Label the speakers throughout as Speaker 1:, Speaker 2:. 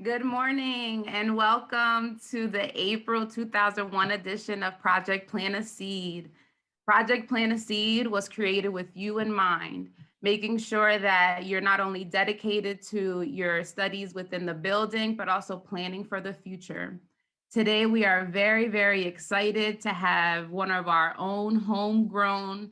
Speaker 1: Good morning and welcome to the April 2001 edition of Project Plant a Seed. Project Plant a Seed was created with you in mind, making sure that you're not only dedicated to your studies within the building, but also planning for the future. Today, we are very, very excited to have one of our own homegrown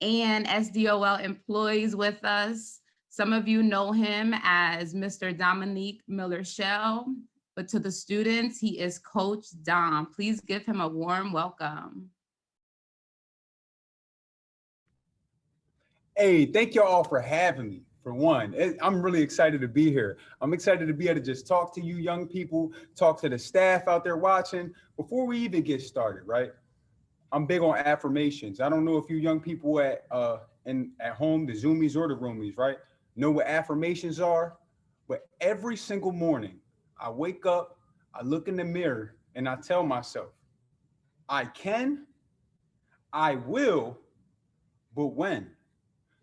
Speaker 1: and SDOL employees with us. Some of you know him as Mr. Dominique Miller-Shell, but to the students, he is Coach Dom. Please give him a warm welcome.
Speaker 2: Hey, thank y'all for having me. For one, I'm really excited to be here. I'm excited to be able to just talk to you young people, talk to the staff out there watching. Before we even get started, right? I'm big on affirmations. I don't know if you young people at home, the Zoomies or the Roomies, right, know what affirmations are, but every single morning I wake up, I look in the mirror, and I tell myself, I can, I will, but when?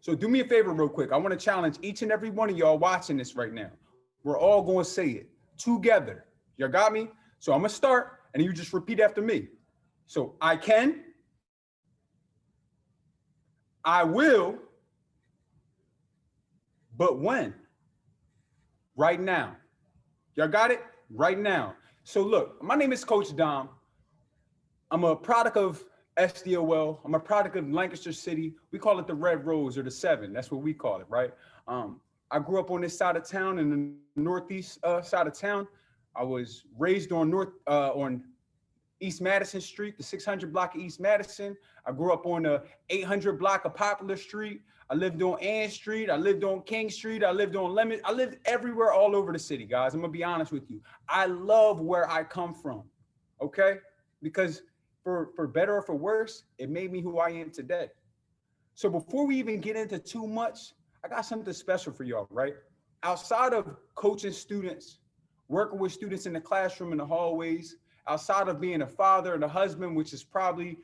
Speaker 2: So do me a favor real quick. I want to challenge each and every one of y'all watching this right now. We're all going to say it together. Y'all got me? So I'm going to start and you just repeat after me. So I can, I will, but when? Right now. Y'all got it? Right now. So look, my name is Coach Dom. I'm a product of SDOL. I'm a product of Lancaster City. We call it the Red Rose or the Seven. That's what we call it, right? I grew up on this side of town, in the northeast side of town. I was raised on East Madison Street, the 600 block of East Madison. I grew up on the 800 block of Poplar Street. I lived on Ann Street. I lived on King Street. I lived on Lemon. I lived everywhere all over the city, guys. I'm gonna be honest with you. I love where I come from, okay? Because for better or for worse, it made me who I am today. So before we even get into too much, I got something special for y'all, right? Outside of coaching students, working with students in the classroom, in the hallways, outside of being a father and a husband, which is probably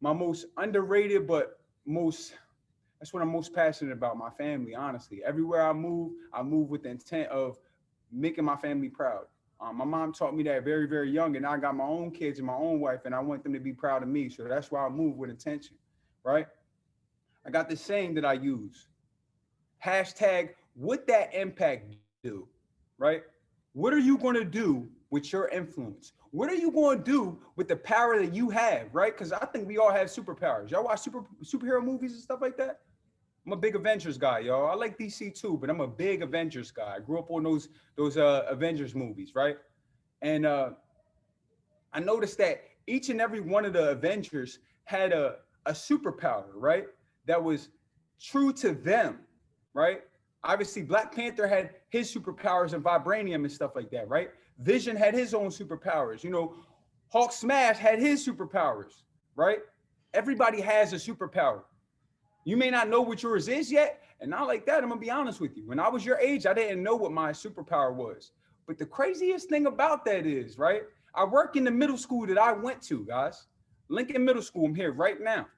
Speaker 2: my most underrated, but that's what I'm most passionate about, my family, honestly. Everywhere I move with the intent of making my family proud. My mom taught me that very, very young, and I got my own kids and my own wife, and I want them to be proud of me. So that's why I move with intention, right? I got this saying that I use. Hashtag, what that impact do, right? What are you going to do with your influence? What are you going to do with the power that you have, right? Because I think we all have superpowers. Y'all watch superhero movies and stuff like that? I'm a big Avengers guy, y'all. I like DC too, but I'm a big Avengers guy. I grew up on those Avengers movies, right? And I noticed that each and every one of the Avengers had a superpower, right? That was true to them, right? Obviously, Black Panther had his superpowers and vibranium and stuff like that, right? Vision had his own superpowers. You know, Hulk Smash had his superpowers, right? Everybody has a superpower. You may not know what yours is yet. And not like that, I'm gonna be honest with you. When I was your age, I didn't know what my superpower was. But the craziest thing about that is, right? I work in the middle school that I went to, guys. Lincoln Middle School, I'm here right now,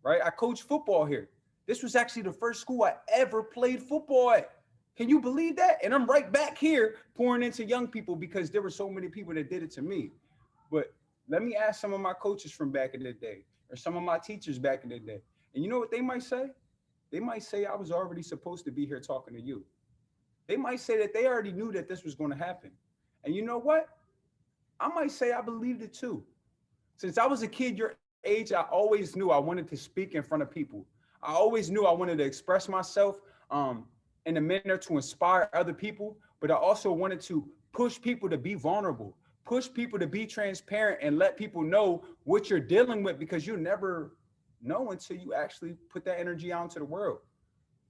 Speaker 2: right? I coach football here. This was actually the first school I ever played football at. Can you believe that? And I'm right back here pouring into young people because there were so many people that did it to me. But let me ask some of my coaches from back in the day or some of my teachers back in the day. And you know what they might say? They might say I was already supposed to be here talking to you. They might say that they already knew that this was going to happen. And you know what? I might say I believed it too. Since I was a kid your age, I always knew I wanted to speak in front of people. I always knew I wanted to express myself in a manner to inspire other people, but I also wanted to push people to be vulnerable, push people to be transparent and let people know what you're dealing with because you never know until you actually put that energy out into the world.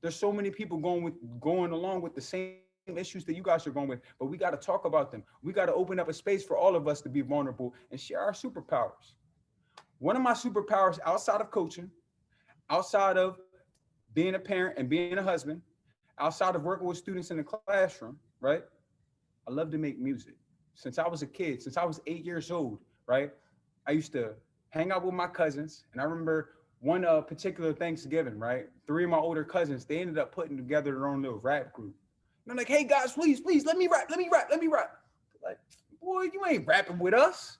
Speaker 2: There's so many people going along with the same issues that you guys are going with, but we got to talk about them. We got to open up a space for all of us to be vulnerable and share our superpowers. One of my superpowers outside of coaching, outside of being a parent and being a husband, outside of working with students in the classroom, right? I love to make music. Since I was a kid, since I was 8 years old, right? I used to hang out with my cousins. And I remember one particular Thanksgiving, right? Three of my older cousins, they ended up putting together their own little rap group. I'm like, hey guys, please, let me rap. Like, boy, you ain't rapping with us.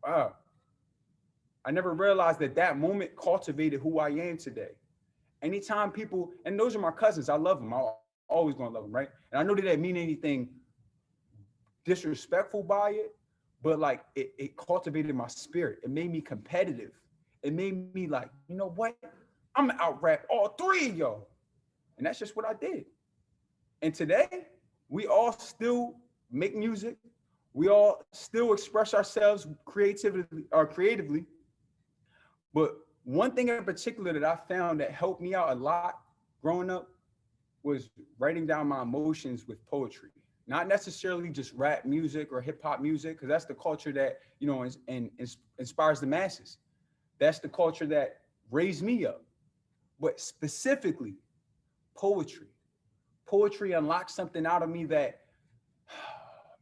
Speaker 2: Wow. I never realized that moment cultivated who I am today. Anytime people, and those are my cousins, I love them. I'm always gonna love them, right? And I know they didn't mean anything disrespectful by it, but like it cultivated my spirit. It made me competitive. It made me like, you know what? I'm gonna out rap all three of y'all. And that's just what I did. And today, we all still make music. We all still express ourselves creatively. But one thing in particular that I found that helped me out a lot growing up was writing down my emotions with poetry. Not necessarily just rap music or hip hop music, because that's the culture that, you know, inspires the masses. That's the culture that raised me up. But specifically, poetry. Poetry unlocks something out of me that,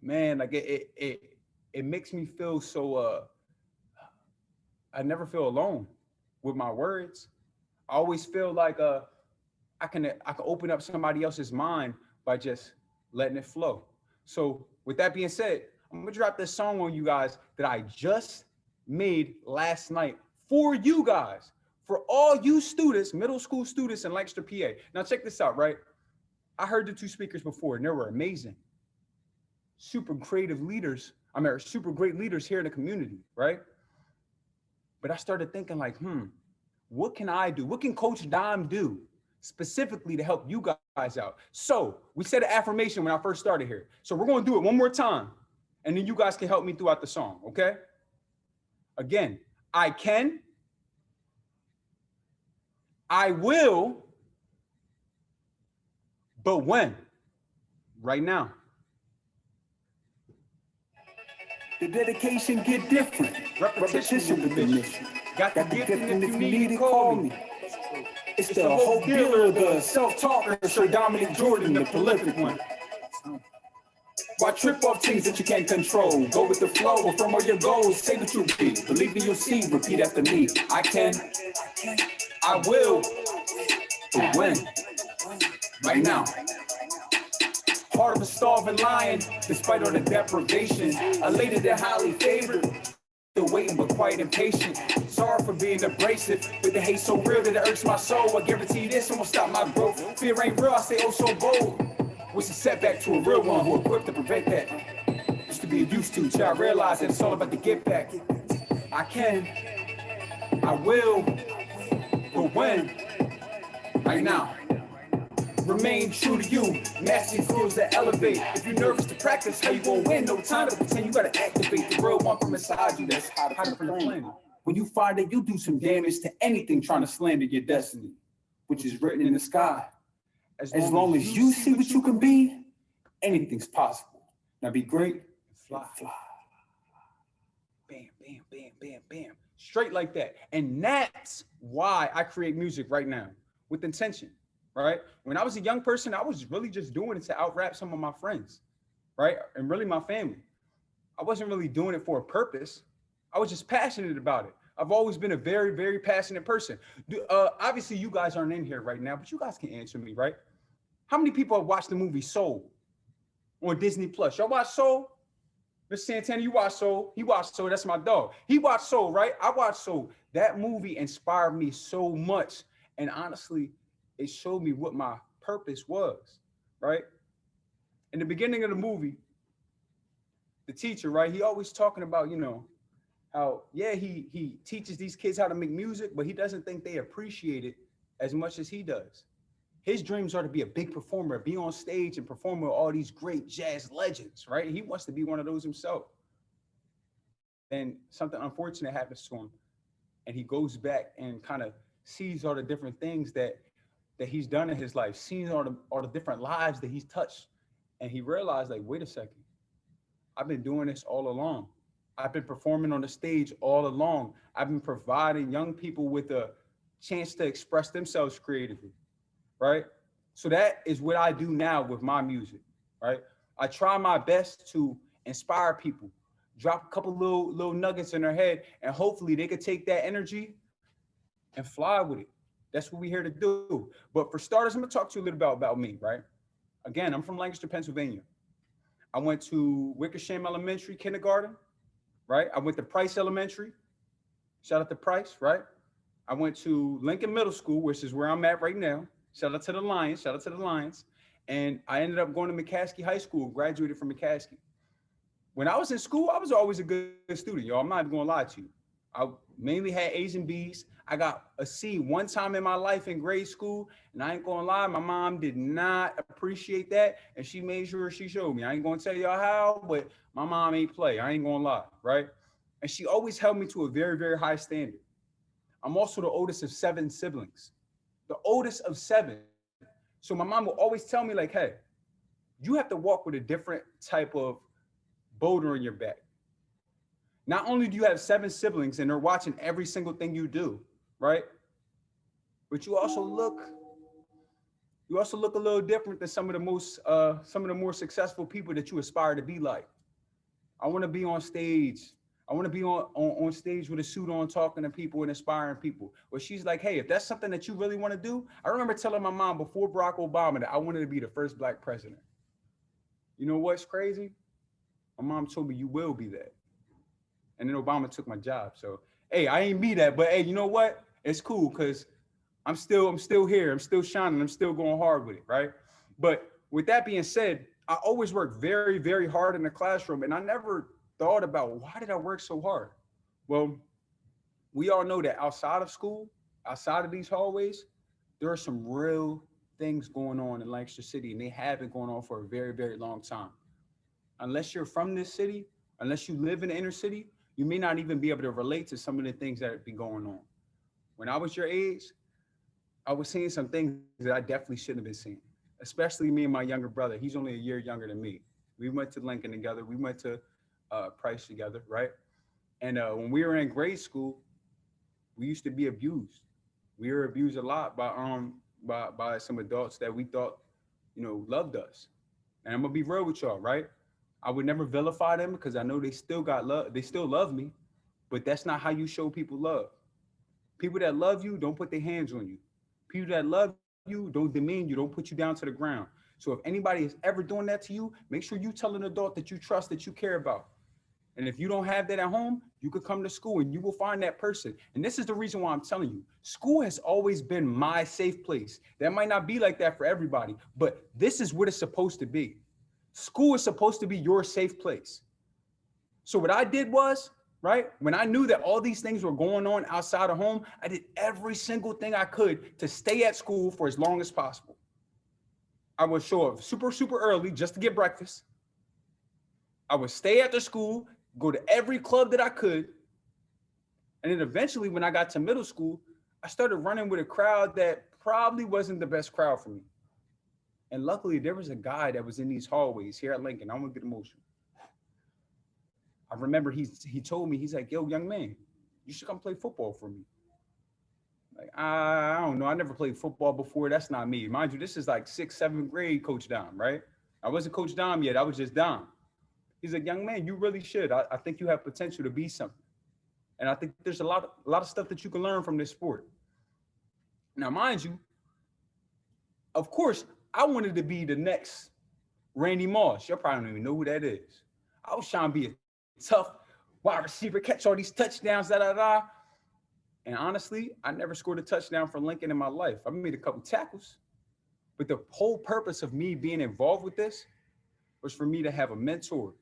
Speaker 2: man, like it makes me feel so, I never feel alone with my words. I always feel like I can open up somebody else's mind by just letting it flow. So with that being said, I'm gonna drop this song on you guys that I just made last night for you guys, for all you students, middle school students in Lancaster, PA. Now check this out, right? I heard the two speakers before and they were amazing. Super creative leaders. I mean, super great leaders here in the community, right? But I started thinking like, what can I do? What can Coach Dom do specifically to help you guys out? So we said an affirmation when I first started here. So we're gonna do it one more time and then you guys can help me throughout the song, okay? Again, I can, I will, but when? Right now.
Speaker 3: The dedication get different.
Speaker 2: Repetition with the mission. Got the gift, and if you need it, call me.
Speaker 3: It's the hope dealer, the self-talker, Sir Dominque Jordan, the prolific one. Why trip off things that you can't control? Go with the flow, affirm all your goals, say what you be. Believe me, you'll see, repeat after me. I can, I will, but when? Right now. Heart of a starving lion, despite all the deprivation. Elated and highly favored, still waiting but quite impatient. Sorry for being abrasive, but the hate so real that it irks my soul. I guarantee this won't stop my growth. Fear ain't real, I say oh so bold. What's a setback to a real one who equipped to prevent that? Used to be used to, till I realize that it's all about the get back. I can, I will, but when? Right now. Remain true to you, mastering skills that elevate. If you're nervous to practice, how you gonna win? No time to pretend, you gotta activate the real one from inside you that's hiding from the planet. When you find that you do some damage to anything trying to slander your destiny, which is written in the sky. As long as you see what you can be, anything's possible. Now be great and fly.
Speaker 2: Bam, bam, bam, bam, bam. Straight like that. And that's why I create music right now, with intention. Right? When I was a young person, I was really just doing it to out-rap some of my friends, right? And really my family. I wasn't really doing it for a purpose. I was just passionate about it. I've always been a very, very passionate person. Obviously, you guys aren't in here right now, but you guys can answer me, right? How many people have watched the movie Soul on Disney Plus? Y'all watch Soul? Mr. Santana, you watch Soul? He watched Soul. That's my dog. He watched Soul, right? I watched Soul. That movie inspired me so much. And honestly, it showed me what my purpose was, right? In the beginning of the movie, the teacher, right? He always talking about, you know, how, yeah, he teaches these kids how to make music, but he doesn't think they appreciate it as much as he does. His dreams are to be a big performer, be on stage and perform with all these great jazz legends, right? He wants to be one of those himself. And something unfortunate happens to him. And he goes back and kind of sees all the different things that he's done in his life, seeing all the different lives that he's touched. And he realized, like, wait a second, I've been doing this all along. I've been performing on the stage all along. I've been providing young people with a chance to express themselves creatively, right? So that is what I do now with my music, right? I try my best to inspire people, drop a couple little nuggets in their head, and hopefully they could take that energy and fly with it. That's what we're here to do. But for starters, I'm gonna talk to you a little bit about me, right? Again, I'm from Lancaster, Pennsylvania. I went to Wickersham Elementary kindergarten, right? I went to Price Elementary. Shout out to Price, right? I went to Lincoln Middle School, which is where I'm at right now. Shout out to the Lions. Shout out to the Lions. And I ended up going to McCaskey High School, graduated from McCaskey. When I was in school, I was always a good student, y'all. I'm not even gonna lie to you. I mainly had A's and B's. I got a C one time in my life in grade school, and I ain't gonna lie, my mom did not appreciate that, and she made sure she showed me. I ain't gonna tell y'all how, but my mom ain't play. I ain't gonna lie, right? And she always held me to a very, very high standard. I'm also the oldest of 7 siblings, the oldest of 7. So my mom will always tell me like, hey, you have to walk with a different type of boulder in your back. Not only do you have 7 siblings and they're watching every single thing you do, right? But you also look a little different than some of the more successful people that you aspire to be like. I want to be on stage. I want to be on stage with a suit on, talking to people and inspiring people. Well, she's like, hey, if that's something that you really want to do, I remember telling my mom before Barack Obama that I wanted to be the first Black president. You know what's crazy? My mom told me you will be that. And then Obama took my job. So, hey, I ain't be that, but hey, you know what? It's cool because I'm still here. I'm still shining. I'm still going hard with it, right? But with that being said, I always worked very, very hard in the classroom, and I never thought about why did I work so hard? Well, we all know that outside of school, outside of these hallways, there are some real things going on in Lancaster City, and they have been going on for a very, very long time. Unless you're from this city, unless you live in the inner city, you may not even be able to relate to some of the things that have been going on. When I was your age, I was seeing some things that I definitely shouldn't have been seeing, especially me and my younger brother. He's only a year younger than me. We went to Lincoln together. We went to Price together, right? And when we were in grade school, we used to be abused. We were abused a lot by some adults that we thought, loved us. And I'm gonna be real with y'all, right? I would never vilify them because I know they still got love. They still love me, but that's not how you show people love. People that love you don't put their hands on you. People that love you don't demean you, don't put you down to the ground. So if anybody is ever doing that to you, make sure you tell an adult that you trust, that you care about. And if you don't have that at home, you could come to school and you will find that person. And this is the reason why I'm telling you, school has always been my safe place. That might not be like that for everybody, but this is what it's supposed to be. School is supposed to be your safe place. So what I did was, right, when I knew that all these things were going on outside of home, I did every single thing I could to stay at school for as long as possible. I would show up super, super early just to get breakfast. I would stay after school, go to every club that I could. And then eventually when I got to middle school, I started running with a crowd that probably wasn't the best crowd for me. And luckily there was a guy that was in these hallways here at Lincoln. I'm gonna get emotional. I remember he told me, he's like, yo, young man, you should come play football for me. Like, I don't know. I never played football before. That's not me. Mind you, this is like 6th, 7th grade Coach Dom, right? I wasn't Coach Dom yet. I was just Dom. He's like, young man, you really should. I think you have potential to be something. And I think there's a lot of stuff that you can learn from this sport. Now, mind you, of course, I wanted to be the next Randy Moss. Y'all probably don't even know who that is. I was trying to be a tough wide receiver, catch all these touchdowns, And honestly, I never scored a touchdown for Lincoln in my life. I made a couple tackles. But the whole purpose of me being involved with this was for me to have a mentor,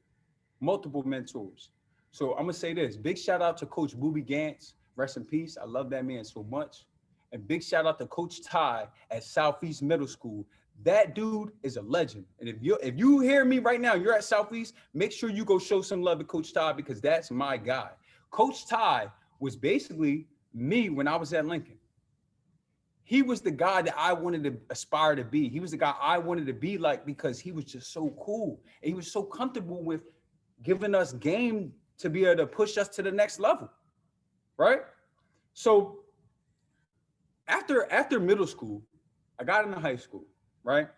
Speaker 2: multiple mentors. So I'm gonna say this, big shout out to Coach Booby Gantz, rest in peace. I love that man so much. And big shout out to Coach Ty at Southeast Middle School. That dude is a legend. And if you hear me right now, you're at Southeast, make sure you go show some love to Coach Ty because that's my guy. Coach Ty was basically me when I was at Lincoln. He was the guy that I wanted to aspire to be. He was the guy I wanted to be like because he was just so cool. And he was so comfortable with giving us game to be able to push us to the next level, right? So after middle school, I got into high school, right?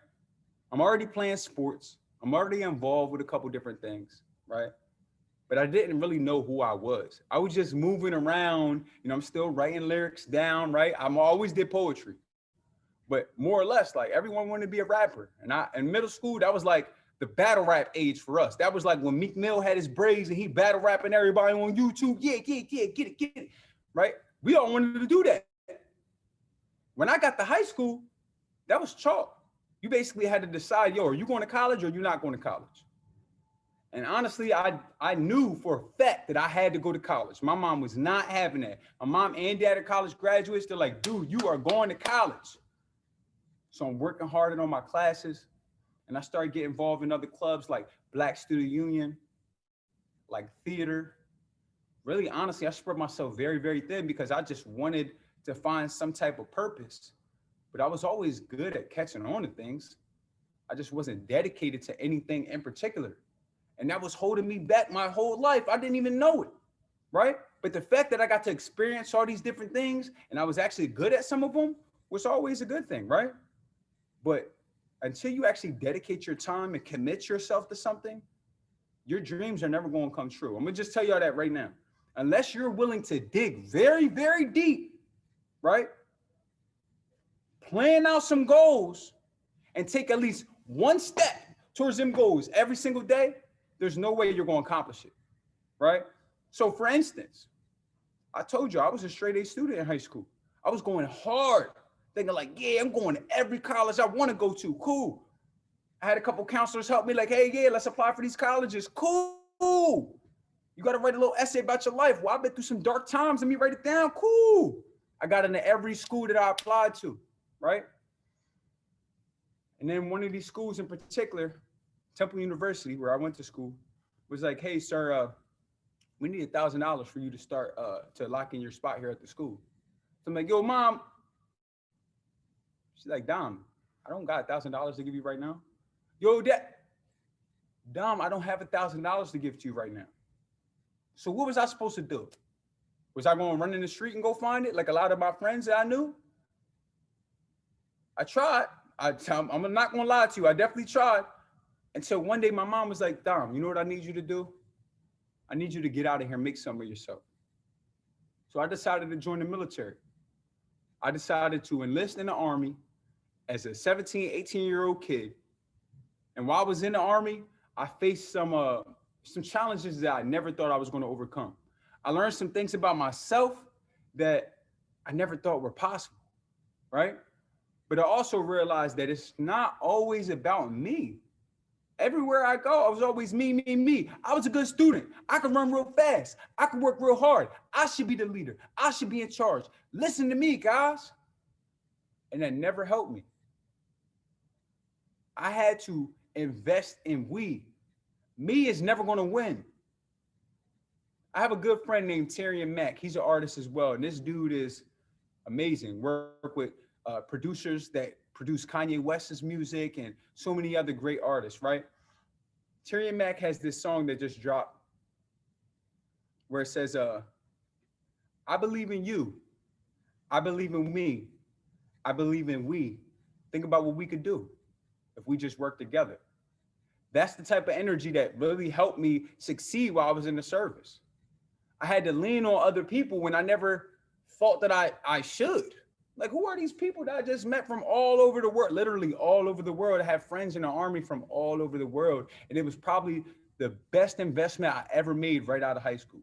Speaker 2: I'm already playing sports. I'm already involved with a couple different things, right? But I didn't really know who I was. I was just moving around, I'm still writing lyrics down, right? I'm always did poetry. but more or less, like everyone wanted to be a rapper. And in middle school, that was like the battle rap age for us. That was like when Meek Mill had his braids and he battle rapping everybody on YouTube. Yeah, get it, right? We all wanted to do that. When I got to high school, that was chalk. You basically had to decide, yo, are you going to college or you're not going to college? And honestly, I knew for a fact that I had to go to college. My mom was not having that. My mom and dad are college graduates. They're like, dude, you are going to college. So I'm working harder on my classes. And I started getting involved in other clubs like Black Student Union, like theater. Really, honestly, I spread myself very, very thin because I just wanted to find some type of purpose. But I was always good at catching on to things. I just wasn't dedicated to anything in particular. And that was holding me back my whole life. I didn't even know it, right? But the fact that I got to experience all these different things and I was actually good at some of them was always a good thing, right? But until you actually dedicate your time and commit yourself to something, your dreams are never going to come true. I'm going to just tell y'all that right now. Unless you're willing to dig very, very deep, right? Plan out some goals and take at least one step towards them goals every single day, there's no way you're going to accomplish it, right? So for instance, I told you I was a straight A student in high school. I was going hard, thinking like, yeah, I'm going to every college I want to go to. Cool. I had a couple counselors help me like, hey, yeah, let's apply for these colleges. Cool. You got to write a little essay about your life. Well, I've been through some dark times. Let me write it down. Cool. I got into every school that I applied to, right? And then one of these schools in particular, Temple University, where I went to school, was like, hey, sir, we need $1,000 for you to start to lock in your spot here at the school. So I'm like, yo, mom. She's like, Dom, I don't got $1,000 to give you right now. Yo, Dom, I don't have $1,000 to give to you right now. So what was I supposed to do? Was I going to run in the street and go find it like a lot of my friends that I knew? I tried. I'm not going to lie to you. I definitely tried. Until one day my mom was like, Dom, you know what I need you to do? I need you to get out of here and make some of yourself. So I decided to join the military. I decided to enlist in the Army as a 17, 18-year-old kid. And while I was in the Army, I faced some challenges that I never thought I was going to overcome. I learned some things about myself that I never thought were possible, right? But I also realized that it's not always about me. Everywhere I go, I was always me. I was a good student. I could run real fast. I could work real hard. I should be the leader. I should be in charge. Listen to me, guys. And that never helped me. I had to invest in we. Me is never going to win. I have a good friend named Terry Mack. He's an artist as well. And this dude is amazing. Work with producers that produce Kanye West's music and so many other great artists, right? Terry Mack has this song that just dropped where it says, I believe in you. I believe in me. I believe in we. Think about what we could do if we just work together. That's the type of energy that really helped me succeed while I was in the service. I had to lean on other people when I never thought that I should. Like, who are these people that I just met from all over the world? Literally all over the world. I have friends in the Army from all over the world. And it was probably the best investment I ever made right out of high school.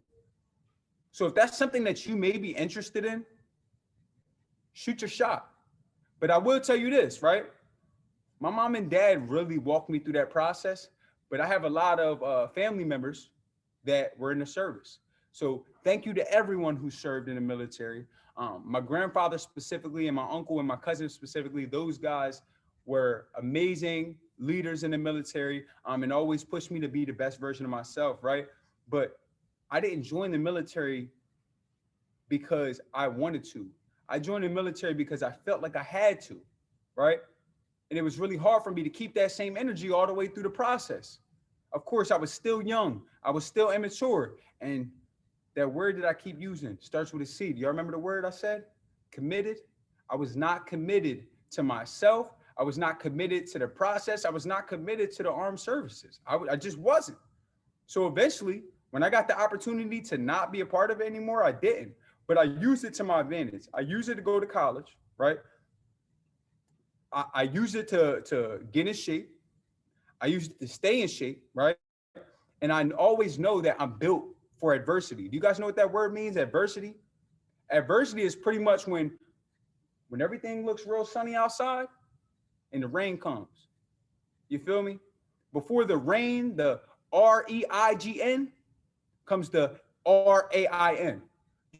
Speaker 2: So if that's something that you may be interested in, shoot your shot. But I will tell you this, right? My mom and dad really walked me through that process, but I have a lot of family members that were in the service. So thank you to everyone who served in the military. My grandfather specifically and my uncle and my cousin specifically, those guys were amazing leaders in the military and always pushed me to be the best version of myself, right? But I didn't join the military because I wanted to. I joined the military because I felt like I had to, right? And it was really hard for me to keep that same energy all the way through the process. Of course, I was still young. I was still immature. And that word that I keep using starts with a C. Do y'all remember the word I said? Committed. I was not committed to myself. I was not committed to the process. I was not committed to the armed services. I just wasn't. So eventually, when I got the opportunity to not be a part of it anymore, I didn't. But I used it to my advantage. I used it to go to college, right? I use it to get in shape. I use it to stay in shape, right? And I always know that I'm built for adversity. Do you guys know what that word means? Adversity? Adversity is pretty much when everything looks real sunny outside and the rain comes. You feel me? Before the rain, the REIGN comes the RAIN.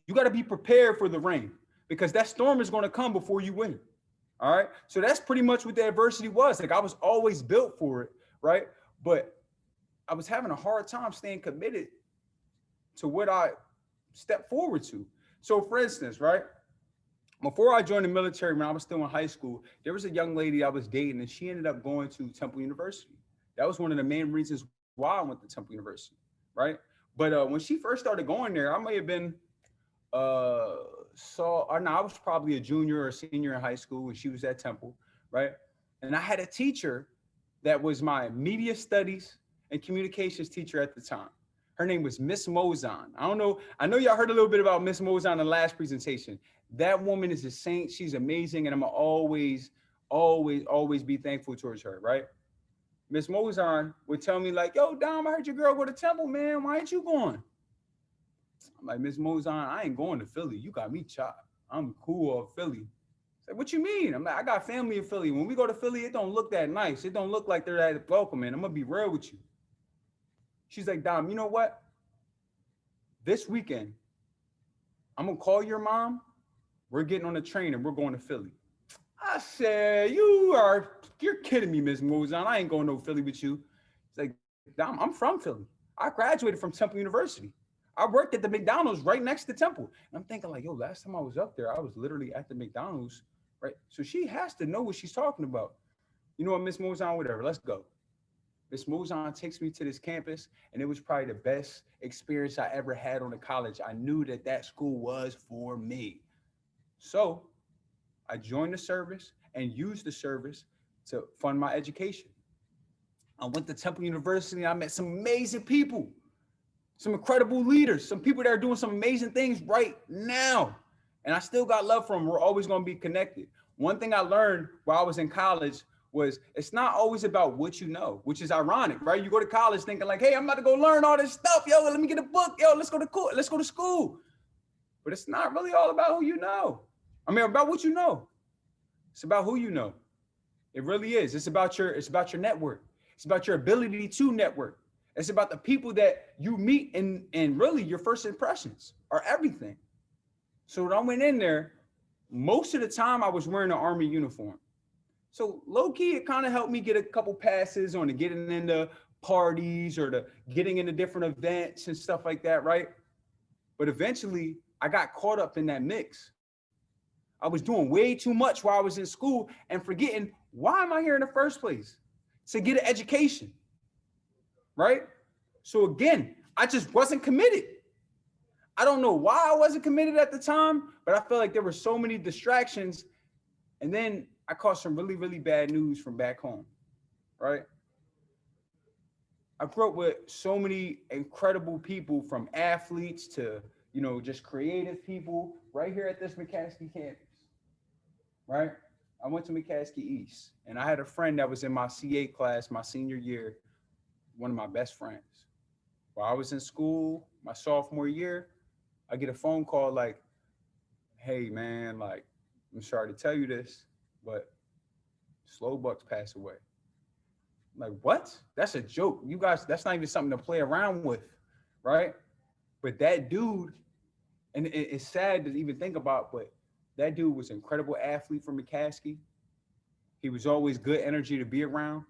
Speaker 2: You got to be prepared for the rain because that storm is going to come before you win. All right. So that's pretty much what the adversity was. Like I was always built for it. Right. But I was having a hard time staying committed to what I stepped forward to. So for instance, right, before I joined the military, when I was still in high school, there was a young lady I was dating and she ended up going to Temple University. That was one of the main reasons why I went to Temple University. Right. But when she first started going there, I may have been, I was probably a junior or a senior in high school when she was at Temple. Right. And I had a teacher that was my media studies and communications teacher at the time. Her name was Miss Mozon. I don't know. I know y'all heard a little bit about Miss Mozon in the last presentation. That woman is a saint. She's amazing. And I'm always be thankful towards her, right? Miss Mozon would tell me like, yo, Dom, I heard your girl go to Temple, man. Why ain't you going? I'm like, Miss Mozon, I ain't going to Philly. You got me chopped. I'm cool off Philly. Like, what you mean? I'm like, I got family in Philly. When we go to Philly, it don't look that nice. It don't look like they're that welcoming. I'm gonna be real with you. She's like, Dom, you know what? This weekend, I'm gonna call your mom. We're getting on the train and we're going to Philly. I said, you're kidding me, Miss Mozon. I ain't going to Philly with you. She's like, Dom, I'm from Philly. I graduated from Temple University. I worked at the McDonald's right next to Temple. And I'm thinking like, yo, last time I was up there, I was literally at the McDonald's, right? So she has to know what she's talking about. You know what, Miss Mozon, whatever, let's go. Miss Mozon takes me to this campus, and it was probably the best experience I ever had on a college. I knew that that school was for me. So I joined the service and used the service to fund my education. I went to Temple University. I met some amazing people, some incredible leaders, some people that are doing some amazing things right now. And I still got love for them. We're always going to be connected. One thing I learned while I was in college was it's not always about what you know, which is ironic, right? You go to college thinking like, hey, I'm about to go learn all this stuff. Yo, let me get a book. Yo, let's go to school. But it's not really all about who you know. I mean, about what you know. It's about who you know. It really is. It's about your network. It's about your ability to network. It's about the people that you meet and really your first impressions are everything. So when I went in there, most of the time I was wearing an Army uniform. So low key, it kind of helped me get a couple passes on to getting into parties or to getting into different events and stuff like that, right? But eventually I got caught up in that mix. I was doing way too much while I was in school and forgetting, why am I here in the first place? To get an education, right? So again, I just wasn't committed. I don't know why I wasn't committed at the time, but I felt like there were so many distractions. And then I caught some really, really bad news from back home, right? I grew up with so many incredible people, from athletes to, just creative people right here at this McCaskey campus, right? I went to McCaskey East, and I had a friend that was in my CA class my senior year, one of my best friends. While I was in school, my sophomore year, I get a phone call like, hey man, like, I'm sorry to tell you this, but Slow Bucks passed away. I'm like, what? That's a joke. You guys, that's not even something to play around with, right? But that dude, and it's sad to even think about, but that dude was an incredible athlete from McCaskey. He was always good energy to be around.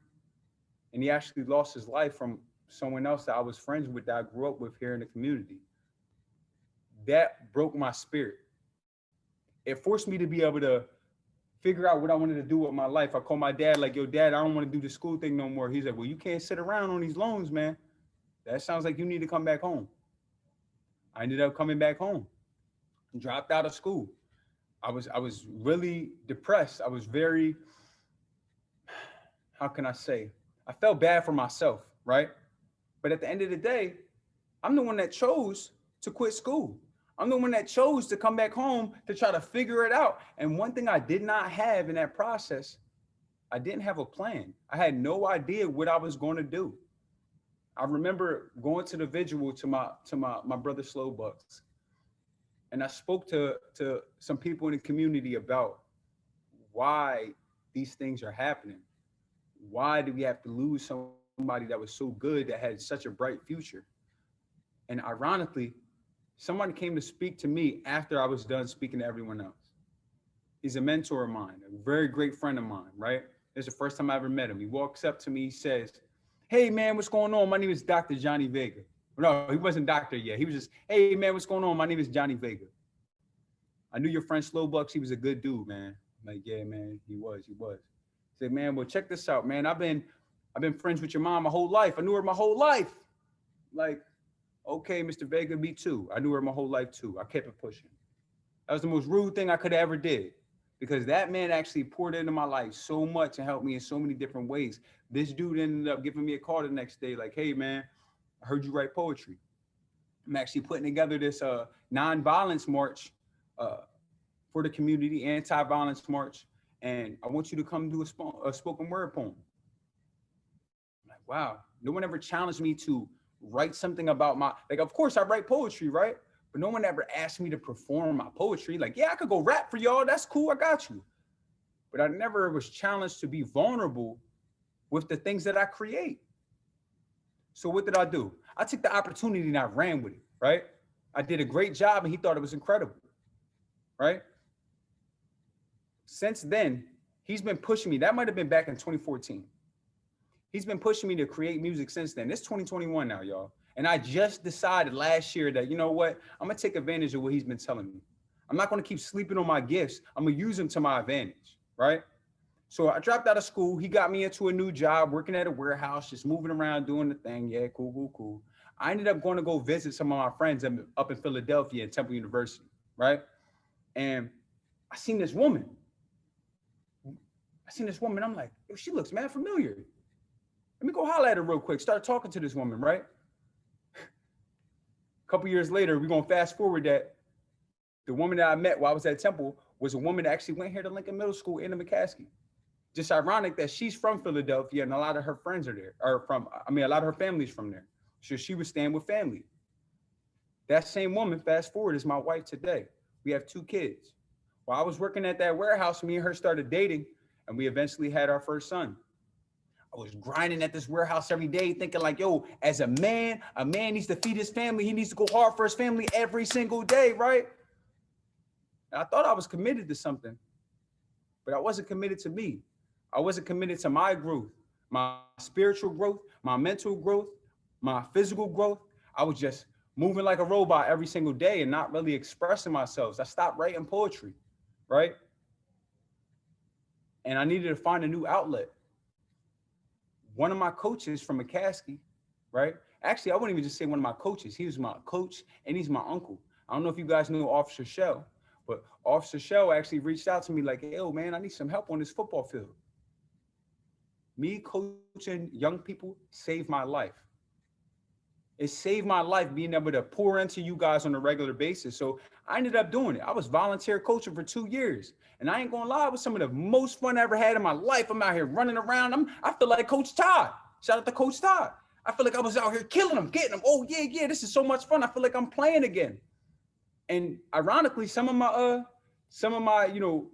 Speaker 2: And he actually lost his life from someone else that I was friends with, that I grew up with here in the community. That broke my spirit. It forced me to be able to figure out what I wanted to do with my life. I called my dad like, yo, Dad, I don't want to do the school thing no more. He's like, well, you can't sit around on these loans, man. That sounds like you need to come back home. I ended up coming back home, dropped out of school. I was really depressed. I was very, how can I say? I felt bad for myself, right? But at the end of the day, I'm the one that chose to quit school. I'm the one that chose to come back home to try to figure it out. And one thing I did not have in that process I didn't have a plan. I had no idea what I was going to do. I remember going to the vigil to my brother Slow Bucks, and I spoke to some people in the community about why these things are happening. Why did we have to lose somebody that was so good, that had such a bright future? And ironically, someone came to speak to me after I was done speaking to everyone else. He's a mentor of mine, a very great friend of mine, right? It's the first time I ever met him. He walks up to me, he says, "Hey man, what's going on? My name is Dr. Johnny Vega." No, he wasn't doctor yet. He was just, "Hey man, what's going on? My name is Johnny Vega. I knew your friend Slow Bucks. He was a good dude, man." I'm like, "Yeah, man, he was. He said, "Man, well, check this out, man. I've been friends with your mom my whole life. I knew her my whole life." Like, "Okay, Mr. Vega, me too. I knew her my whole life too." I kept it pushing. That was the most rude thing I could have ever did, because that man actually poured into my life so much and helped me in so many different ways. This dude ended up giving me a call the next day, like, "Hey man, I heard you write poetry. I'm actually putting together this non-violence march for the community, anti-violence march, and I want you to come do a spoken word poem." I'm like, wow, no one ever challenged me to write something about of course I write poetry, right? But no one ever asked me to perform my poetry. Like, yeah, I could go rap for y'all. That's cool. I got you. But I never was challenged to be vulnerable with the things that I create. So what did I do? I took the opportunity and I ran with it, right? I did a great job and he thought it was incredible, right? Since then, he's been pushing me. That might've been back in 2014. He's been pushing me to create music since then. It's 2021 now, y'all. And I just decided last year that, you know what? I'm gonna take advantage of what he's been telling me. I'm not gonna keep sleeping on my gifts. I'm gonna use them to my advantage, right? So I dropped out of school. He got me into a new job, working at a warehouse, just moving around, doing the thing. Yeah, cool. I ended up going to go visit some of my friends up in Philadelphia at Temple University, right? And I seen this woman. I'm like, "Yo, she looks mad familiar. Let me go holler at her real quick." Start talking to this woman, right? A couple years later, we're gonna fast forward that the woman that I met while I was at Temple was a woman that actually went here to Lincoln Middle School in the McCaskey. Just ironic that she's from Philadelphia and a lot of her friends are there, a lot of her family's from there. So she was staying with family. That same woman, fast forward, is my wife today. We have 2 kids. While I was working at that warehouse, me and her started dating, and we eventually had our first son. I was grinding at this warehouse every day, thinking like, yo, as a man needs to feed his family. He needs to go hard for his family every single day, right? And I thought I was committed to something, but I wasn't committed to me. I wasn't committed to my growth, my spiritual growth, my mental growth, my physical growth. I was just moving like a robot every single day and not really expressing myself. So I stopped writing poetry, right? And I needed to find a new outlet. One of my coaches from McCaskey, right? Actually, I wouldn't even just say one of my coaches. He was my coach and he's my uncle. I don't know if you guys know Officer Shell, but Officer Shell actually reached out to me like, "Yo, man, I need some help on this football field." Me coaching young people saved my life. It saved my life being able to pour into you guys on a regular basis. So I ended up doing it. I was volunteer coaching for 2 years. And I ain't gonna lie, it was some of the most fun I ever had in my life. I'm out here running around. I feel like Coach Todd. Shout out to Coach Todd. I feel like I was out here killing them, getting them. Oh yeah, this is so much fun. I feel like I'm playing again. And ironically, some of my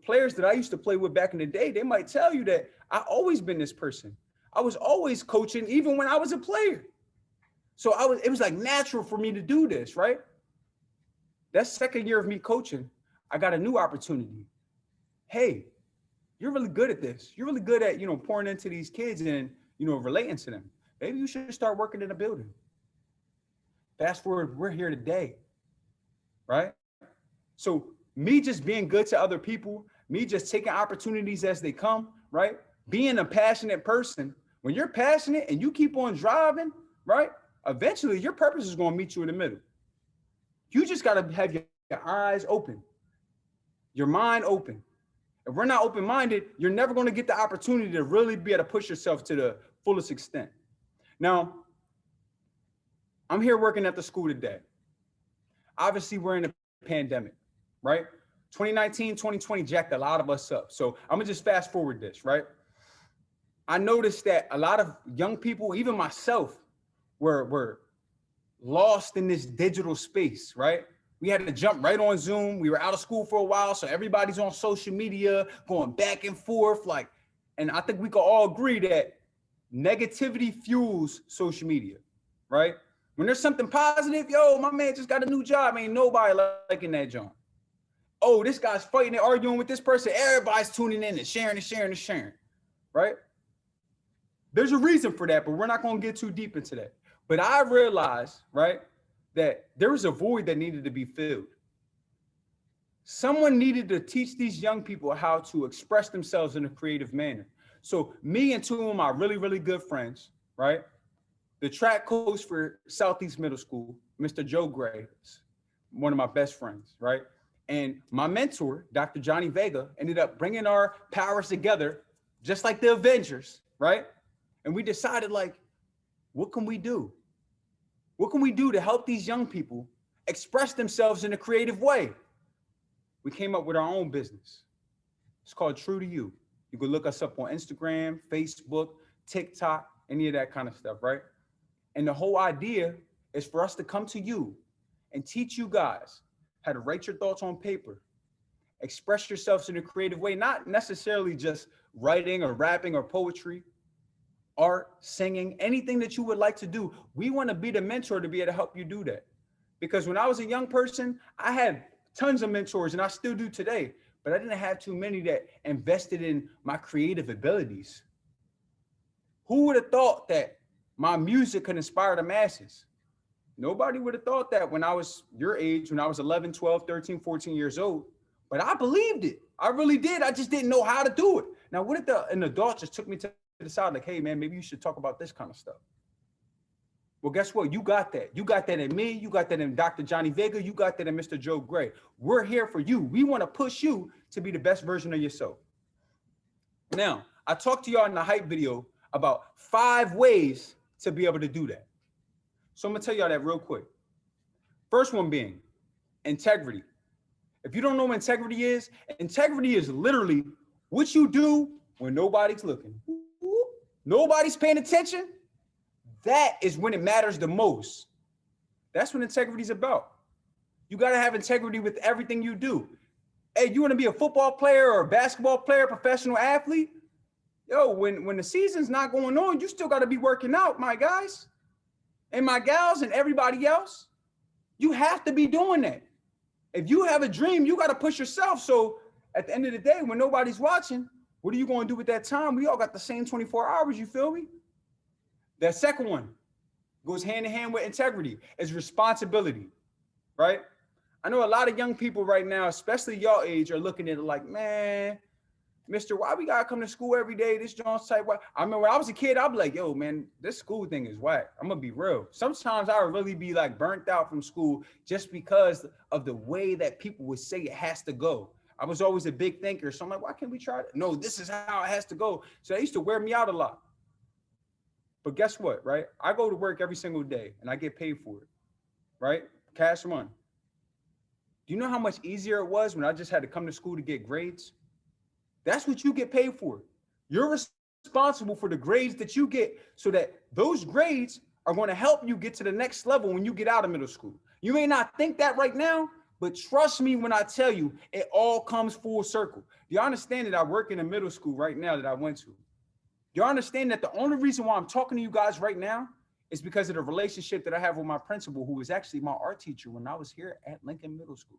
Speaker 2: players that I used to play with back in the day, they might tell you that I always been this person. I was always coaching even when I was a player. So it was like natural for me to do this, right? That second year of me coaching, I got a new opportunity. Hey, you're really good at this. You're really good at, pouring into these kids and, relating to them. Maybe you should start working in a building. Fast forward, we're here today, right? So me just being good to other people, me just taking opportunities as they come, right? Being a passionate person. When you're passionate and you keep on driving, right? Eventually your purpose is going to meet you in the middle. You just got to have your eyes open, your mind open. If we're not open-minded, you're never going to get the opportunity to really be able to push yourself to the fullest extent. Now, I'm here working at the school today. Obviously, we're in a pandemic, right? 2019, 2020 jacked a lot of us up. So I'm gonna just fast forward this, right? I noticed that a lot of young people, even myself, were lost in this digital space, right? We had to jump right on Zoom. We were out of school for a while, so everybody's on social media, going back and forth. Like, and I think we can all agree that negativity fuels social media, right? When there's something positive, yo, my man just got a new job. Ain't nobody liking that job. Oh, this guy's fighting and arguing with this person. Everybody's tuning in and sharing and sharing and sharing, right? There's a reason for that, but we're not going to get too deep into that. But I realized, right, that there was a void that needed to be filled. Someone needed to teach these young people how to express themselves in a creative manner. So me and two of my really, really good friends, right, the track coach for Southeast Middle School, Mr. Joe Gray, one of my best friends, right? And my mentor, Dr. Johnny Vega, ended up bringing our powers together, just like the Avengers, right? And we decided, like, what can we do? What can we do to help these young people express themselves in a creative way? We came up with our own business. It's called True to You. You can look us up on Instagram, Facebook, TikTok, any of that kind of stuff, right? And the whole idea is for us to come to you and teach you guys how to write your thoughts on paper, express yourselves in a creative way, not necessarily just writing or rapping or poetry, art, singing, anything that you would like to do. We want to be the mentor to be able to help you do that. Because when I was a young person, I had tons of mentors, and I still do today, but I didn't have too many that invested in my creative abilities. Who would have thought that my music could inspire the masses? Nobody would have thought that when I was your age, when I was 11, 12, 13, 14 years old, but I believed it. I really did. I just didn't know how to do it. Now, what if an adult just took me to the side, like, hey, man, maybe you should talk about this kind of stuff? Well, guess what? You got that. You got that in me. You got that in Dr. Johnny Vega. You got that in Mr. Joe Gray. We're here for you. We want to push you to be the best version of yourself. Now, I talked to y'all in the hype video about 5 ways to be able to do that. So I'm going to tell y'all that real quick. First one being integrity. If you don't know what integrity is literally what you do when nobody's looking. Nobody's paying attention. That is when it matters the most. That's what integrity is about. You got to have integrity with everything you do. Hey, you want to be a football player or a basketball player, professional athlete? Yo, when the season's not going on, you still got to be working out, my guys and my gals and everybody else. You have to be doing that. If you have a dream, you got to push yourself. So at the end of the day, when nobody's watching, what are you going to do with that time? We all got the same 24 hours, you feel me? That second one goes hand in hand with integrity, is responsibility, right? I know a lot of young people right now, especially y'all age, are looking at it like, man, Mister, why we gotta come to school every day? This Jones type. I remember when I was a kid, I'd be like, yo, man, this school thing is whack. I'm gonna be real. Sometimes I would really be like burnt out from school just because of the way that people would say it has to go. I was always a big thinker. So I'm like, why can't we try it? No, this is how it has to go. So that used to wear me out a lot. But guess what, right? I go to work every single day and I get paid for it, right? Cash money. Do you know how much easier it was when I just had to come to school to get grades? That's what you get paid for. You're responsible for the grades that you get so that those grades are going to help you get to the next level when you get out of middle school. You may not think that right now, but trust me when I tell you, it all comes full circle. Do you understand that I work in a middle school right now that I went to? You understand that the only reason why I'm talking to you guys right now is because of the relationship that I have with my principal, who was actually my art teacher when I was here at Lincoln Middle School.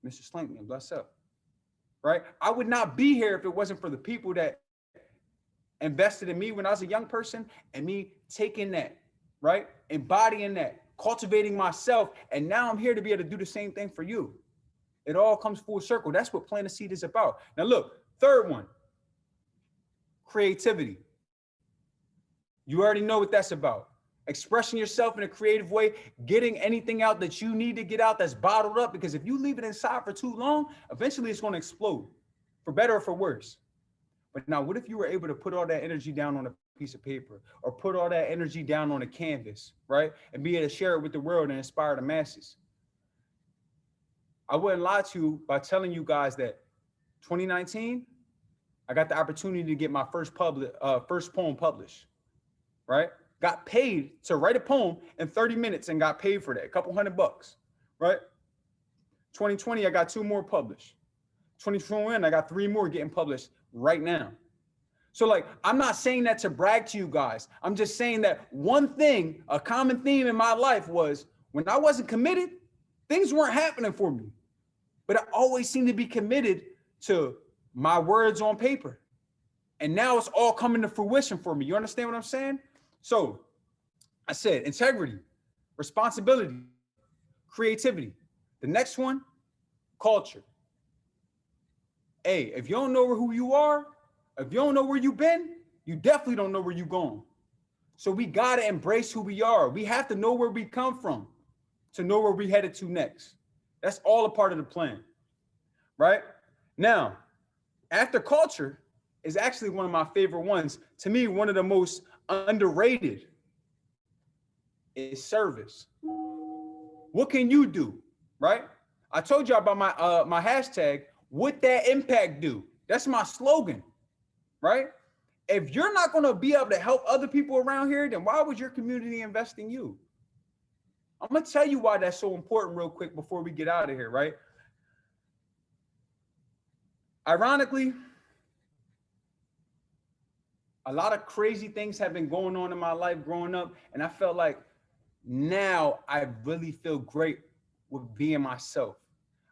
Speaker 2: Mr. Slankman, bless up, right? I would not be here if it wasn't for the people that invested in me when I was a young person and me taking that, right? Embodying that, cultivating myself. And now I'm here to be able to do the same thing for you. It all comes full circle. That's what Plant a Seed is about. Now look, third one. Creativity. You already know what that's about. Expressing yourself in a creative way, getting anything out that you need to get out that's bottled up, because if you leave it inside for too long, eventually it's going to explode, for better or for worse. But now, what if you were able to put all that energy down on a piece of paper, or put all that energy down on a canvas, right? And be able to share it with the world and inspire the masses. I wouldn't lie to you by telling you guys that 2019, I got the opportunity to get my first poem published, right? Got paid to write a poem in 30 minutes and got paid for that, a couple $100, right? 2020, I got 2 more published. 2021, I got 3 more getting published right now. So like, I'm not saying that to brag to you guys. I'm just saying that one thing, a common theme in my life was when I wasn't committed, things weren't happening for me. But I always seemed to be committed to my words on paper. And now it's all coming to fruition for me. You understand what I'm saying? So I said integrity, responsibility, creativity. The next one, culture. Hey, if you don't know who you are, if you don't know where you've been, you definitely don't know where you're going. So we got to embrace who we are. We have to know where we come from to know where we're headed to next. That's all a part of the plan, right? Now, after culture is actually one of my favorite ones. To me, one of the most underrated is service. What can you do, right? I told you about my hashtag, what that impact do? That's my slogan, right? If you're not going to be able to help other people around here, then why would your community invest in you? I'm going to tell you why that's so important real quick before we get out of here, right? Ironically, a lot of crazy things have been going on in my life growing up, and I felt like now I really feel great with being myself.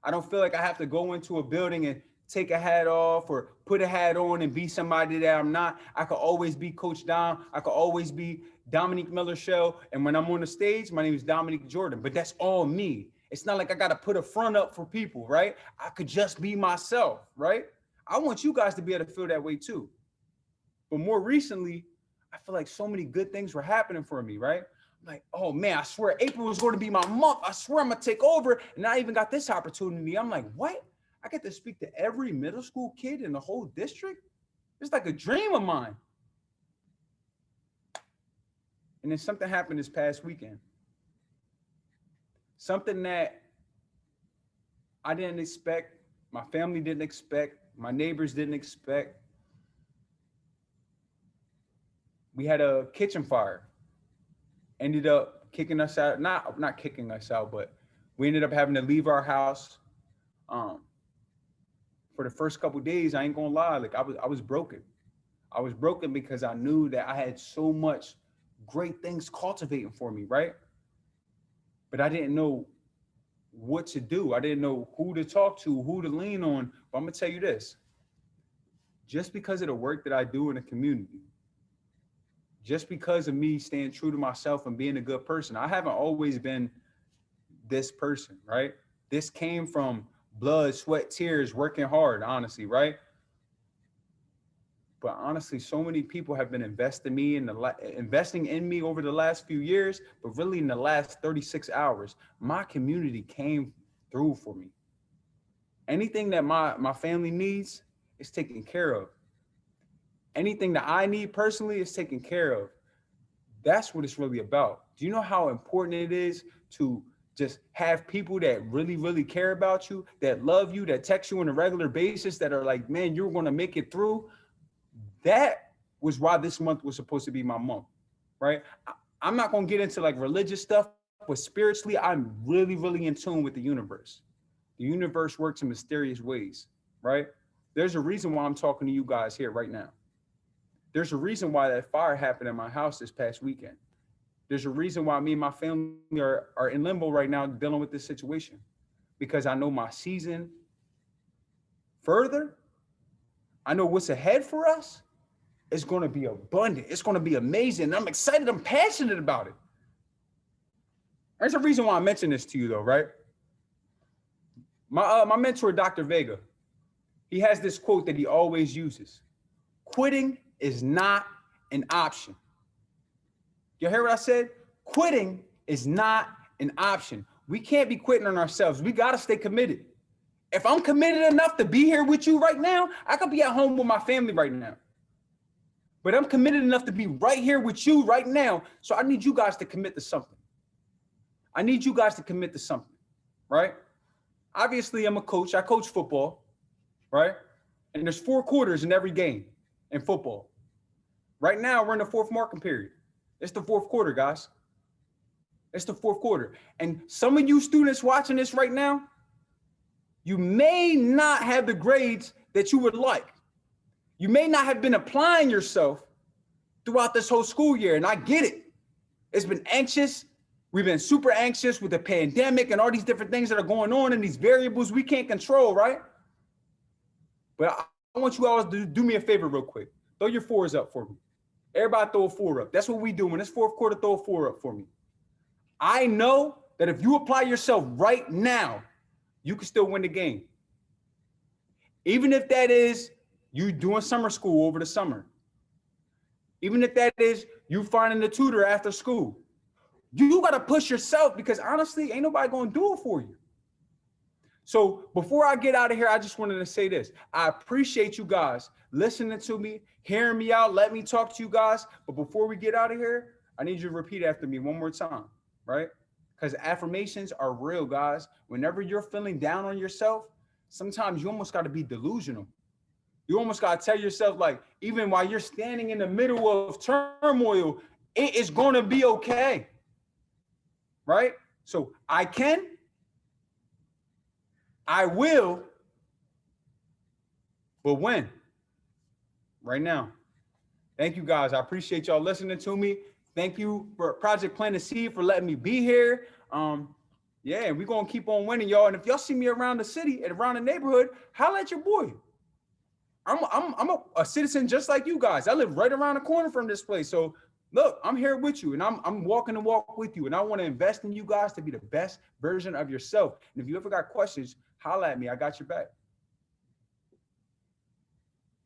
Speaker 2: I don't feel like I have to go into a building and take a hat off or put a hat on and be somebody that I'm not. I could always be Coach Dom. I could always be Dominque Miller Show. And when I'm on the stage, my name is Dominque Jordan, but that's all me. It's not like I got to put a front up for people, right? I could just be myself, right? I want you guys to be able to feel that way too. But more recently, I feel like so many good things were happening for me, right? I'm like, oh man, I swear April was going to be my month. I swear I'm going to take over. And I even got this opportunity. I'm like, what? I get to speak to every middle school kid in the whole district? It's like a dream of mine. And then something happened this past weekend. Something that I didn't expect, my family didn't expect, my neighbors didn't expect. We had a kitchen fire. Ended up kicking us out, not kicking us out, but we ended up having to leave our house. For the first couple of days, I ain't gonna lie, like I was broken. I was broken because I knew that I had so much great things cultivating for me, right? But I didn't know what to do. I didn't know who to talk to, who to lean on. But I'm gonna tell you this, just because of the work that I do in the community, just because of me staying true to myself and being a good person, I haven't always been this person, right? This came from blood, sweat, tears, working hard, honestly, right? But honestly, so many people have been investing in me over the last few years, but really in the last 36 hours, my community came through for me. Anything that my family needs is taken care of. Anything that I need personally is taken care of. That's what it's really about. Do you know how important it is to just have people that really, really care about you, that love you, that text you on a regular basis, that are like, man, you're going to make it through? That was why this month was supposed to be my month, right? I'm not going to get into like religious stuff, but spiritually, I'm really, really in tune with the universe. The universe works in mysterious ways, right? There's a reason why I'm talking to you guys here right now. There's a reason why that fire happened in my house this past weekend. There's a reason why me and my family are in limbo right now dealing with this situation, because I know my season further. I know what's ahead for us. It's going to be abundant. It's going to be amazing. I'm excited. I'm passionate about it. There's a reason why I mention this to you though, right? My mentor, Dr. Vega, he has this quote that he always uses. Quitting is not an option. You hear what I said? Quitting is not an option. We can't be quitting on ourselves. We got to stay committed. If I'm committed enough to be here with you right now, I could be at home with my family right now. But I'm committed enough to be right here with you right now. So I need you guys to commit to something. I need you guys to commit to something, right? Obviously, I'm a coach. I coach football, right? And there's 4 quarters in every game in football. Right now, we're in the 4th marking period. It's the 4th quarter, guys. It's the 4th quarter. And some of you students watching this right now, you may not have the grades that you would like. You may not have been applying yourself throughout this whole school year. And I get it. It's been anxious. We've been super anxious with the pandemic and all these different things that are going on and these variables we can't control, right? But I want you all to do me a favor real quick. Throw your 4s up for me. Everybody throw a 4 up. That's what we do. When it's 4th quarter, throw a 4 up for me. I know that if you apply yourself right now, you can still win the game. Even if that is you doing summer school over the summer. Even if that is you finding a tutor after school. You got to push yourself because honestly, ain't nobody going to do it for you. So before I get out of here, I just wanted to say this. I appreciate you guys listening to me, hearing me out, let me talk to you guys. But before we get out of here, I need you to repeat after me one more time, right? Because affirmations are real, guys. Whenever you're feeling down on yourself, sometimes you almost got to be delusional. You almost got to tell yourself, like, even while you're standing in the middle of turmoil, it is going to be okay, right? So I can, I will, but when? Right now. Thank you, guys. I appreciate y'all listening to me. Thank you for Project Plant a Seed for letting me be here. Yeah, we're going to keep on winning, y'all. And if y'all see me around the city and around the neighborhood, holla at your boy. I'm a citizen just like you guys. I live right around the corner from this place. So look, I'm here with you and I'm walking the walk with you. And I want to invest in you guys to be the best version of yourself. And if you ever got questions, holla at me. I got your back.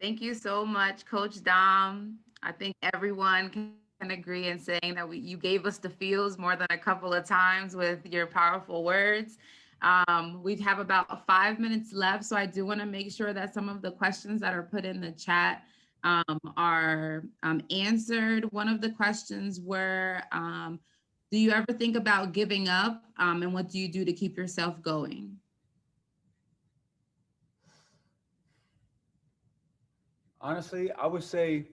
Speaker 1: Thank you so much, Coach Dom. I think everyone can agree in saying that you gave us the feels more than a couple of times with your powerful words. We have about 5 minutes left, so I do want to make sure that some of the questions that are put in the chat are answered. One of the questions were, do you ever think about giving up, and what do you do to keep yourself going?
Speaker 2: Honestly, I would say,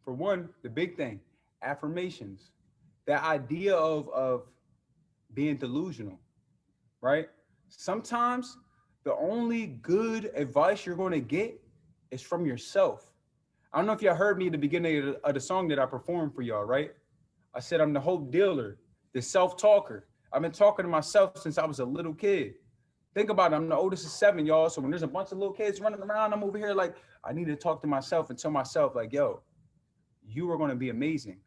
Speaker 2: for one, the big thing, affirmations. That idea of being delusional, right? Sometimes the only good advice you're going to get is from yourself. I don't know if y'all heard me at the beginning of the song that I performed for y'all, right? I said I'm the hope dealer, the self-talker. I've been talking to myself since I was a little kid. Think about it, I'm the oldest of 7, y'all. So when there's a bunch of little kids running around, I'm over here like, I need to talk to myself and tell myself like, yo, you are going to be amazing.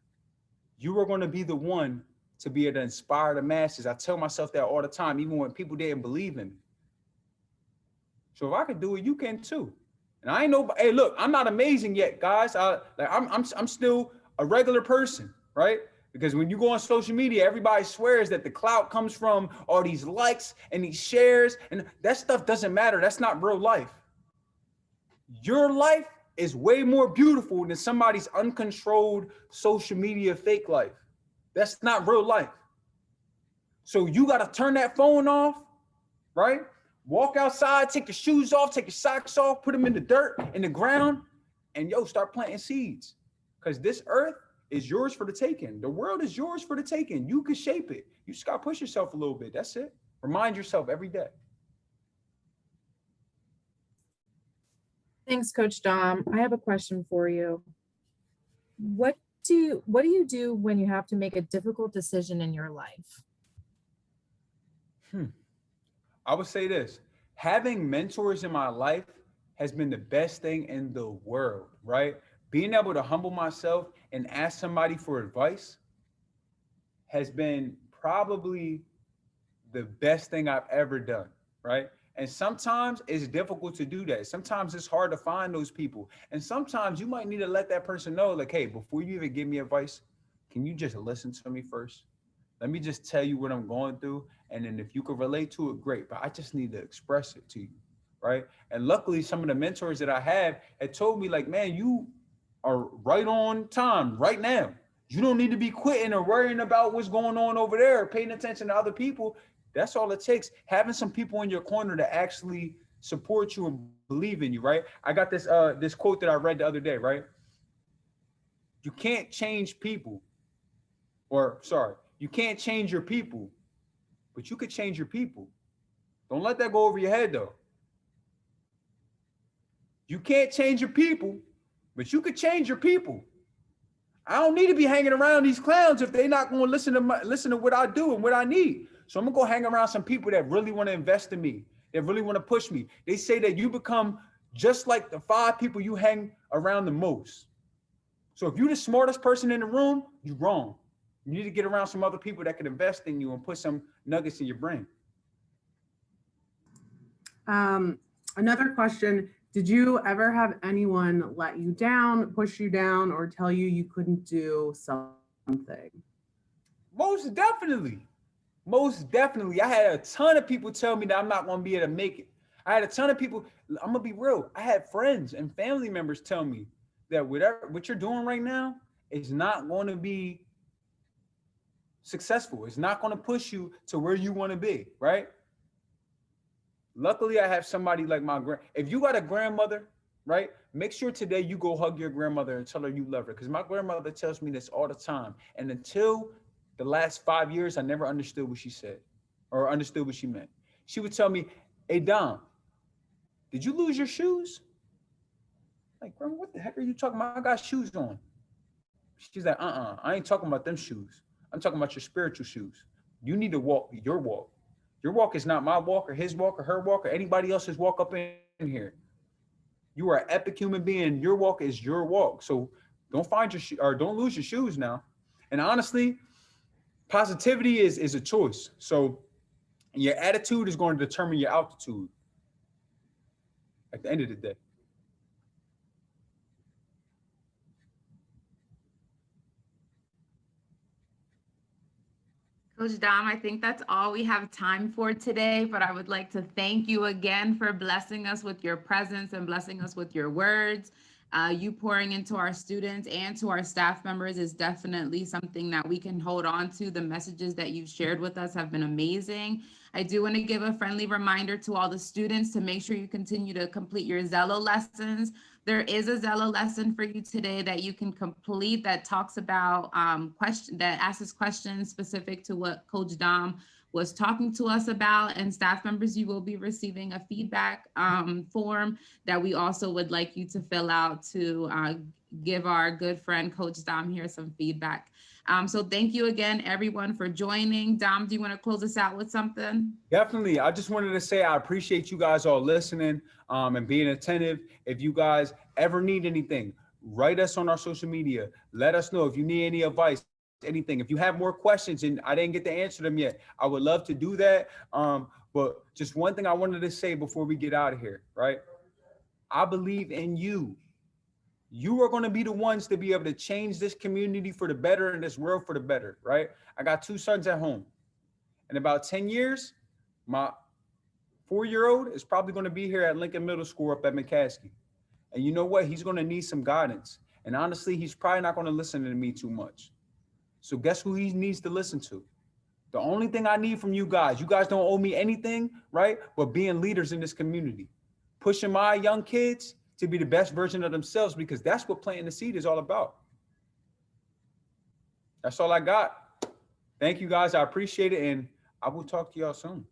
Speaker 2: You are going to be the one to be able to inspire the masses. I tell myself that all the time, even when people didn't believe in me. So if I could do it, you can too. And I ain't no, hey, look, I'm not amazing yet, guys. I'm still a regular person, right? Because when you go on social media, everybody swears that the clout comes from all these likes and these shares, and that stuff doesn't matter. That's not real life. Your life is way more beautiful than somebody's uncontrolled social media fake life. That's not real life. So you got to turn that phone off, right? Walk outside, take your shoes off, take your socks off, put them in the dirt, in the ground, and start planting seeds. Because this earth is yours for the taking. The world is yours for the taking. You can shape it. You just got to push yourself a little bit. That's it. Remind yourself every day.
Speaker 4: Thanks, Coach Dom. I have a question for you. What do you do when you have to make a difficult decision in your life?
Speaker 2: I would say this. Having mentors in my life has been the best thing in the world, right? Being able to humble myself and ask somebody for advice has been probably the best thing I've ever done, right? And sometimes it's difficult to do that. Sometimes it's hard to find those people. And sometimes you might need to let that person know, like, hey, before you even give me advice, can you just listen to me first? Let me just tell you what I'm going through. And then if you can relate to it, great. But I just need to express it to you, right? And luckily, some of the mentors that I have had told me, like, man, you are right on time right now. You don't need to be quitting or worrying about what's going on over there or paying attention to other people. That's all it takes. Having some people in your corner to actually support you and believe in you, right? I got this this quote that I read the other day, right? You can't change people, or sorry, you can't change your people, but you could change your people. Don't let that go over your head though. You can't change your people, but you could change your people. I don't need to be hanging around these clowns if they're not going to listen to what I do and what I need. So I'm gonna go hang around some people that really want to invest in me, that really want to push me. They say that you become just like the 5 people you hang around the most. So if you're the smartest person in the room, you're wrong. You need to get around some other people that can invest in you and put some nuggets in your brain.
Speaker 5: Another question, did you ever have anyone let you down, push you down, or tell you you couldn't do something?
Speaker 2: Most definitely. Most definitely. I had a ton of people tell me that I'm not going to be able to make it. I had a ton of people, I'm going to be real. I had friends and family members tell me that whatever what you're doing right now is not going to be successful. It's not going to push you to where you want to be, right? Luckily, I have somebody like if you got a grandmother, right? Make sure today you go hug your grandmother and tell her you love her. Because my grandmother tells me this all the time. And until the last 5 years, I never understood what she said or understood what she meant. She would tell me, hey, Dom, did you lose your shoes? Like, Grandma, what the heck are you talking about? I got shoes on. She's like, I ain't talking about them shoes. I'm talking about your spiritual shoes. You need to walk your walk. Your walk is not my walk or his walk or her walk or anybody else's walk up in here. You are an epic human being. Your walk is your walk. So don't don't lose your shoes now. And honestly, positivity is a choice. So your attitude is going to determine your altitude at the end of the day.
Speaker 1: Coach Dom, I think that's all we have time for today, but I would like to thank you again for blessing us with your presence and blessing us with your words. You pouring into our students and to our staff members is definitely something that we can hold on to. The messages that you've shared with us have been amazing. I do want to give a friendly reminder to all the students to make sure you continue to complete your Zello lessons. There is a Zello lesson for you today that you can complete that talks about that asks questions specific to what Coach Dom was talking to us about. And staff members, you will be receiving a feedback form that we also would like you to fill out to give our good friend Coach Dom here some feedback. So thank you again, everyone, for joining. Dom, do you want to close us out with something?
Speaker 2: Definitely. I just wanted to say I appreciate you guys all listening and being attentive. If you guys ever need anything, write us on our social media. Let us know if you need any advice, anything. If you have more questions and I didn't get to answer them yet, I would love to do that. But just one thing I wanted to say before we get out of here, right? I believe in you. You are going to be the ones to be able to change this community for the better and this world for the better, right? I got 2 sons at home. In about 10 years, my 4-year-old is probably going to be here at Lincoln Middle School up at McCaskey. And you know what? He's going to need some guidance. And honestly, he's probably not going to listen to me too much. So guess who he needs to listen to? The only thing I need from you guys don't owe me anything, right? But being leaders in this community, pushing my young kids to be the best version of themselves, because that's what planting the seed is all about. That's all I got. Thank you guys. I appreciate it. And I will talk to y'all soon.